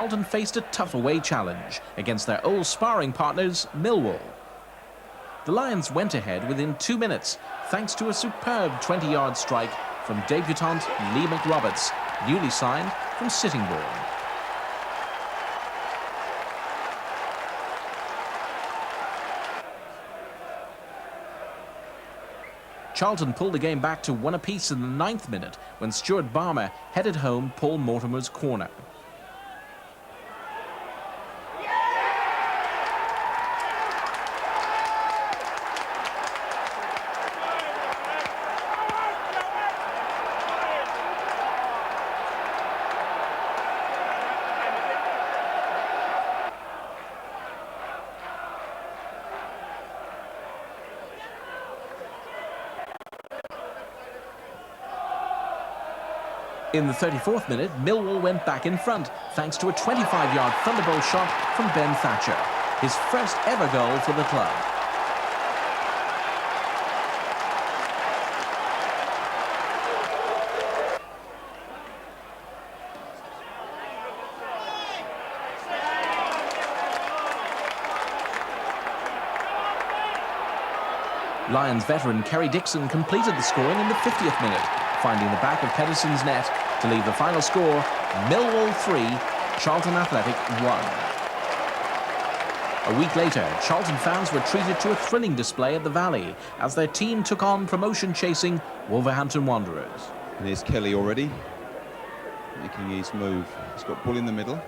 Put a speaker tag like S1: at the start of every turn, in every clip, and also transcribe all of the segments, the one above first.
S1: Charlton faced a tough away challenge against their old sparring partners, Millwall. The Lions went ahead within 2 minutes, thanks to a superb 20-yard strike from debutant Lee McRoberts, newly signed from Sittingbourne. Charlton pulled the game back to 1 apiece in the 9th minute when Stuart Barmer headed home Paul Mortimer's corner. In the 34th minute, Millwall went back in front, thanks to a 25-yard thunderbolt shot from Ben Thatcher, his first ever goal for the club. Lions veteran Kerry Dixon completed the scoring in the 50th minute, finding the back of Pedersen's net to leave the final score, Millwall 3, Charlton Athletic 1. A week later, Charlton fans were treated to a thrilling display at the Valley as their team took on promotion-chasing Wolverhampton Wanderers.
S2: And here's Kelly already, making his move. He's got Bull in the middle,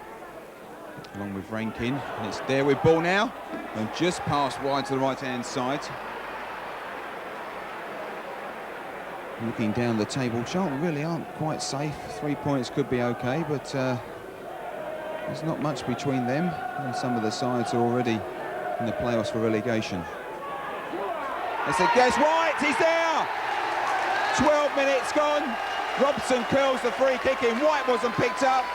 S2: along with Rankin, and it's there with Ball now, and just past wide to the right-hand side. Looking down the table, Charlton really aren't quite safe. 3 points could be okay, but there's not much between them, and some of the sides are already in the playoffs for relegation. It's a guess. White, he's there! 12 minutes gone. Robson curls the free kick in. White wasn't picked up,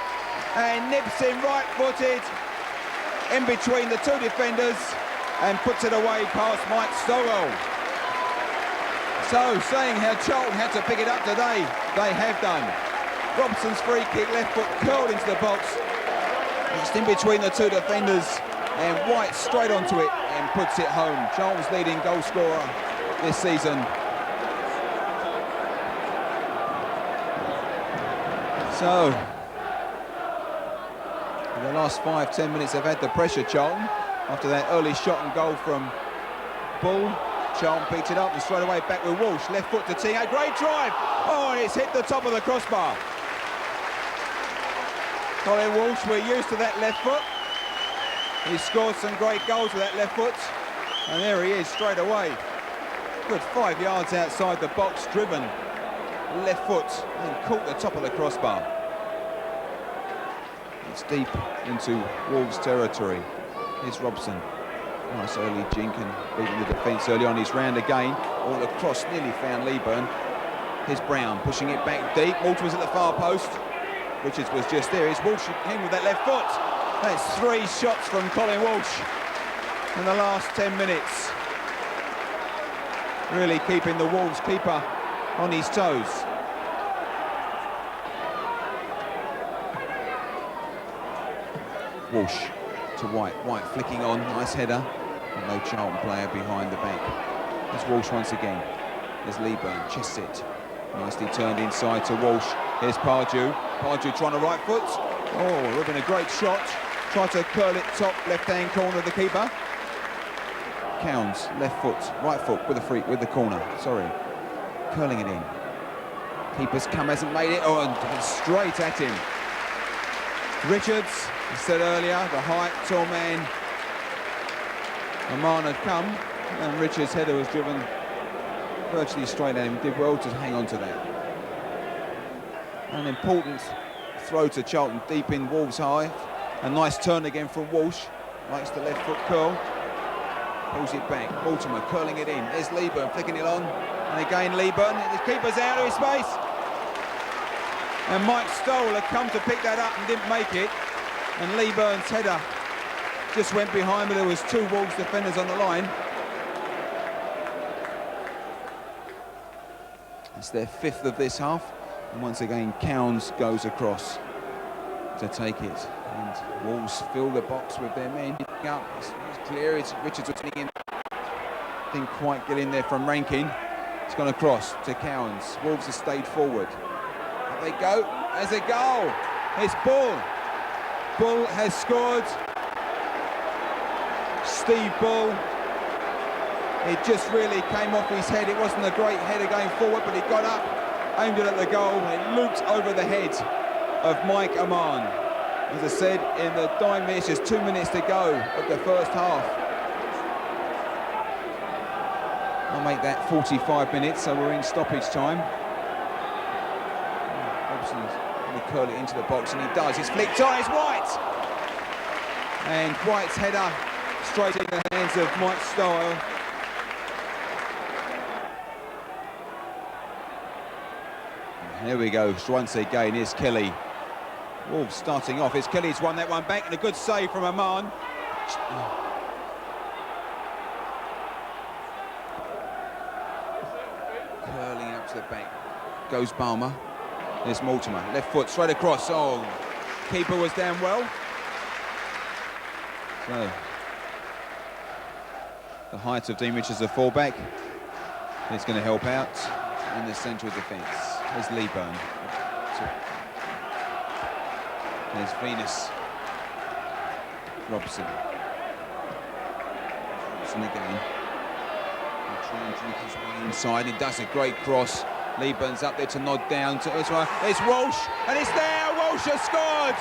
S2: and nips in right-footed in between the two defenders and puts it away past Mike Stowell. So, saying how Charlton had to pick it up today, they have done. Robson's free kick, left foot curled into the box. It's in between the two defenders, and White straight onto it and puts it home. Charlton's leading goal scorer this season. So, in the last 5-10 minutes, they've had the pressure, Charlton, after that early shot and goal from Bull. Charlton picked it up and straight away back with Walsh. Left foot to T8, great drive! Oh, and it's hit the top of the crossbar. Colin Walsh, we're used to that left foot. He's scored some great goals with that left foot. And there he is, straight away. Good 5 yards outside the box, driven. Left foot, and caught the top of the crossbar. It's deep into Wolves' territory. Here's Robson. Nice early jink and beating the defence early on. He's round again. Oh, the cross nearly found Leeburn. Here's Brown pushing it back deep. Walsh was at the far post. Richards was just there. Here's Walsh in with that left foot. That's 3 shots from Colin Walsh in the last 10 minutes. Really keeping the Wolves keeper on his toes. Walsh to White. White flicking on. Nice header. No Charlton player behind the back. There's Walsh once again. There's Leeburn, chest it. Nicely turned inside to Walsh. Here's Pardew. Pardew trying to right foot. Oh, would have been a great shot. Tried to curl it top left-hand corner of the keeper. Counds, left foot, right foot with the corner. Sorry, curling it in. Keeper's come, hasn't made it. Oh, and straight at him. Richards, I said earlier, the height, tall man. Oman had come, and Richards' header was driven virtually straight at him. Did well to hang on to that. An important throw to Charlton, deep in Wolves' high. A nice turn again from Walsh. Likes the left foot curl. Pulls it back. Mortimer curling it in. There's Leeburn flicking it on. And again Leeburn. The keeper's out of his space. And Mike Stowell had come to pick that up and didn't make it. And Leeburn's header just went behind, but there was 2 Wolves defenders on the line. It's their 5th of this half. And once again, Counds goes across to take it. And Wolves fill the box with their men. Up, it's clear. It's Richards was in. Didn't quite get in there from Rankin. It's gone across to Cowans. Wolves have stayed forward. Up they go. There's a goal. It's Bull. Bull has scored. Steve Bull. It just really came off his head. It wasn't a great header going forward, but he got up, aimed it at the goal, and it looped over the head of Mike Aman. As I said, in the dying minutes, just 2 minutes to go of the first half. I'll make that 45 minutes, so we're in stoppage time. Robson's going to curl it into the box, and he does. It's flicked on, it's White! And White's header straight in the hands of Mike Style. Here we go, once again, here's Kelly. Wolves starting off, it's Kelly's won that one back, and a good save from Aman. Curling up to the back, goes Balmer. There's Mortimer, left foot, straight across. Oh, keeper was down well. So, the height of Dean Richards, a fullback, is going to help out in the central defence. There's Leeburn. There's Venus. Robson. Robson again. He'll try and drink his way inside. He does a great cross. Leeburn's up there to nod down to Uzwa. It's Walsh, and it's there. Walsh has scored.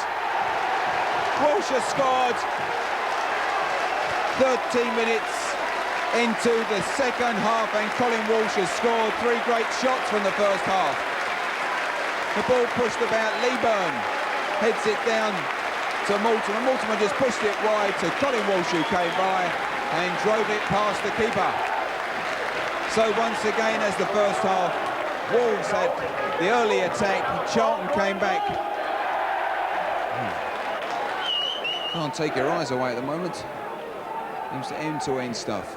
S2: Walsh has scored. 13 minutes into the second half, and Colin Walsh has scored 3 great shots from the first half. The ball pushed about. Leeburn heads it down to Mortimer. Mortimer just pushed it wide to Colin Walsh, who came by and drove it past the keeper. So once again, as the first half, Wolves had the early attack. Charlton came back. Can't take your eyes away at the moment. Seems to end-to-end stuff.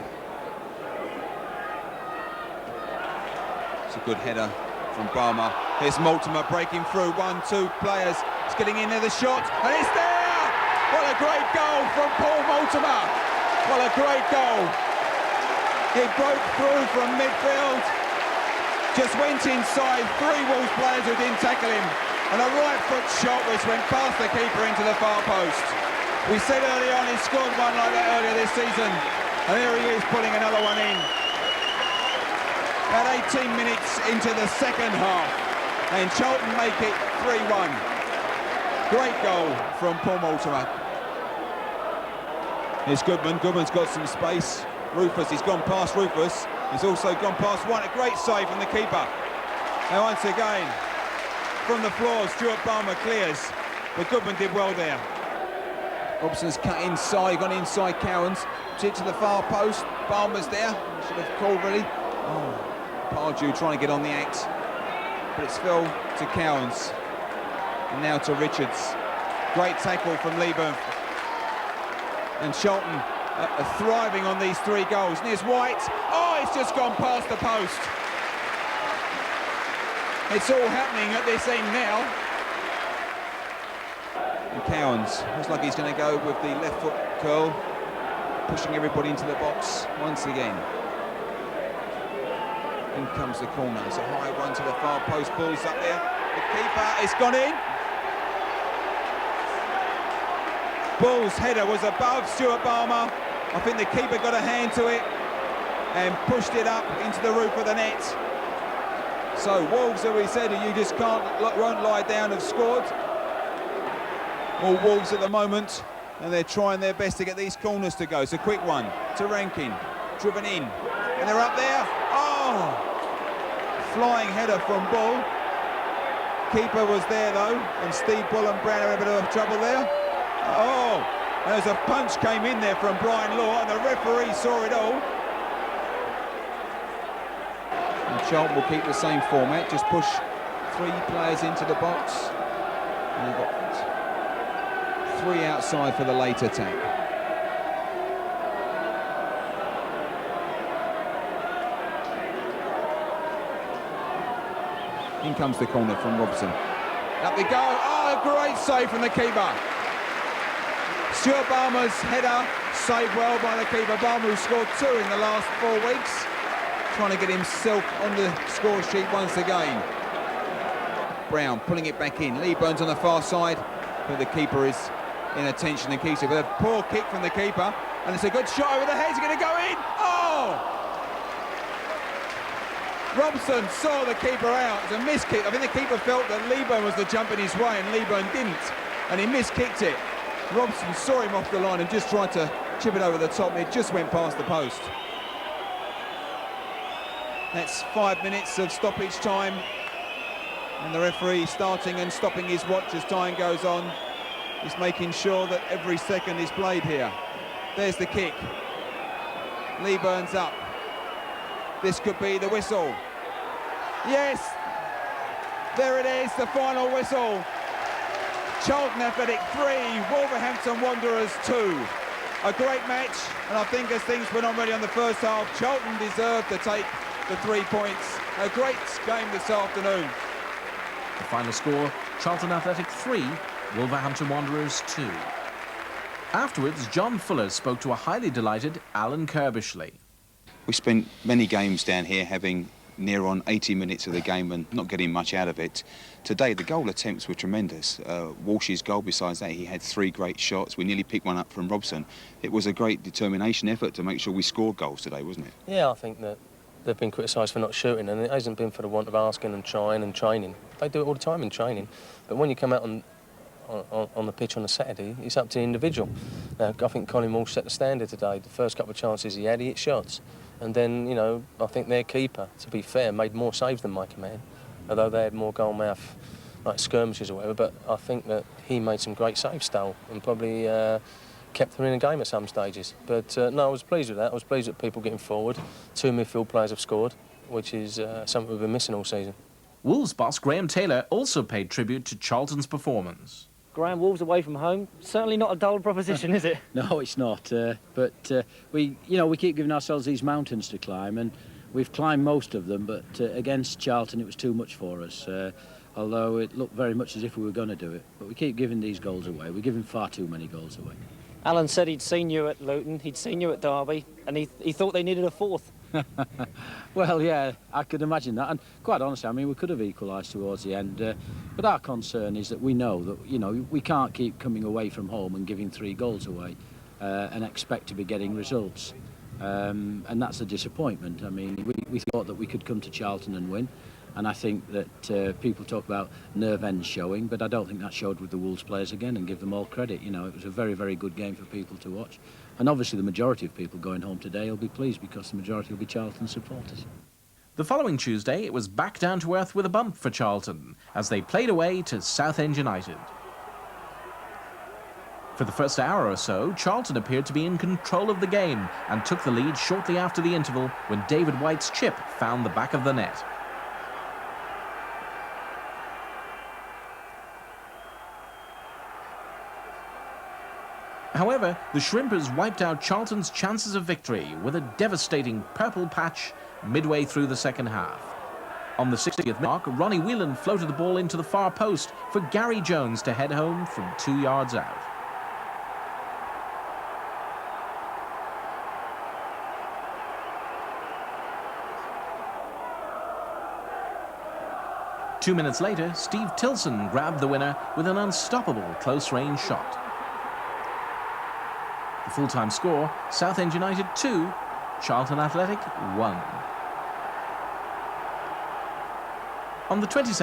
S2: It's a good header from Balmer. Here's Mortimer breaking through. 1-2 players. It's getting in there, the shot, and it's there! What a great goal from Paul Mortimer! What a great goal! He broke through from midfield, just went inside 3 Wolves players who didn't tackle him, and a right foot shot which went past the keeper into the far post. We said early on he scored one like that earlier this season, and here he is putting another one in. About 18 minutes into the second half, and Charlton make it 3-1. Great goal from Paul Mortimer. Here's Goodman. Goodman's got some space. Rufus, he's gone past Rufus. He's also gone past one. A great save from the keeper. And once again, from the floor, Stuart Balmer clears. But Goodman did well there. Robson's cut inside, gone inside Cowans. Chip to the far post. Balmer's there. Should have called really. Oh, Pardew trying to get on the act. But it's Phil to Cowans. And now to Richards. Great tackle from Leeburn. And Charlton are thriving on these 3 goals. And here's White. Oh, it's just gone past the post. It's all happening at this end now. And Cowans looks like he's going to go with the left foot curl, pushing everybody into the box once again. In comes the corner. It's a high one to the far post. Ball's up there. The keeper, it's gone in. Bull's header was above Stuart Balmer. I think the keeper got a hand to it and pushed it up into the roof of the net. So Wolves, as we said, you just won't lie down, have scored. All Wolves at the moment, and they're trying their best to get these corners to go. It's a quick one to Rankin, driven in, and they're up there. Oh! Flying header from Bull. Keeper was there though, and Steve Bull and Brown are a bit of trouble there. Oh, there's a punch came in there from Brian Law, and the referee saw it all. And Charlton will keep the same format, just push 3 players into the box. And they've got 3 outside for the late attack. In comes the corner from Robson. Up they go. Oh, a great save from the keeper. Stuart Balmer's header saved well by the keeper. Balmer, who scored 2 in the last 4 weeks, trying to get himself on the score sheet once again. Brown pulling it back in. Lee Burns on the far side, but the keeper is in attention and keeps it. With a poor kick from the keeper, and it's a good shot over the head. It's going to go in. Oh! Robson saw the keeper out. It's a miss kick. I think the keeper felt that Lee Burn was the jump in his way, and Lee Burn didn't, and he miskicked it. Robson saw him off the line and just tried to chip it over the top, and it just went past the post. That's 5 minutes of stoppage time, and the referee starting and stopping his watch as time goes on. He's making sure that every second is played here. There's the kick. Lee Burns up. This could be the whistle. Yes, there it is, the final whistle. Charlton Athletic 3, Wolverhampton Wanderers 2. A great match, and I think as things went on really on the first half, Charlton deserved to take the 3 points. A great game this afternoon.
S1: The final score, Charlton Athletic 3, Wolverhampton Wanderers 2. Afterwards, John Fuller spoke to a highly delighted Alan Kirbishley.
S2: We spent many games down here having near on 80 minutes of the game and not getting much out of it. Today, the goal attempts were tremendous. Walsh's goal, besides that, he had 3 great shots. We nearly picked one up from Robson. It was a great determination effort to make sure we scored goals today, wasn't it?
S3: Yeah, I think that they've been criticised for not shooting, and it hasn't been for the want of asking and trying and training. They do it all the time in training. But when you come out on the pitch on a Saturday, it's up to the individual. I think Colin Walsh set the standard today. The first couple of chances he had, he hit shots. And then, you know, I think their keeper, to be fair, made more saves than Mike Mann, although they had more goal-mouth, like skirmishes or whatever. But I think that he made some great saves still and probably kept them in the game at some stages. But no, I was pleased with that. I was pleased with people getting forward. 2 midfield players have scored, which is something we've been missing all season.
S1: Wolves boss Graham Taylor also paid tribute to Charlton's performance.
S4: Graham, Wolves away from home, certainly not a dull proposition, is it?
S5: No, it's not. But we keep giving ourselves these mountains to climb, and we've climbed most of them. But against Charlton, it was too much for us. Although it looked very much as if we were going to do it, but we keep giving these goals away. We're giving far too many goals away.
S4: Alan said he'd seen you at Luton, he'd seen you at Derby, and he thought they needed a 4th.
S5: Well, yeah, I could imagine that, and quite honestly, I mean, we could have equalised towards the end, but our concern is that we know that, you know, we can't keep coming away from home and giving 3 goals away and expect to be getting results, and that's a disappointment. I mean, we thought that we could come to Charlton and win, and I think that people talk about nerve ends showing, but I don't think that showed with the Wolves players again, and give them all credit. You know, it was a very, very good game for people to watch. And obviously the majority of people going home today will be pleased because the majority will be Charlton supporters.
S1: The following Tuesday, it was back down to earth with a bump for Charlton as they played away to Southend United. For the first hour or so, Charlton appeared to be in control of the game and took the lead shortly after the interval when David White's chip found the back of the net. However, the Shrimpers wiped out Charlton's chances of victory with a devastating purple patch midway through the second half. On the 60th mark, Ronnie Whelan floated the ball into the far post for Gary Jones to head home from 2 yards out. Two minutes later, Steve Tilson grabbed the winner with an unstoppable close-range shot. The full-time score, Southend United 2, Charlton Athletic 1. On the 22nd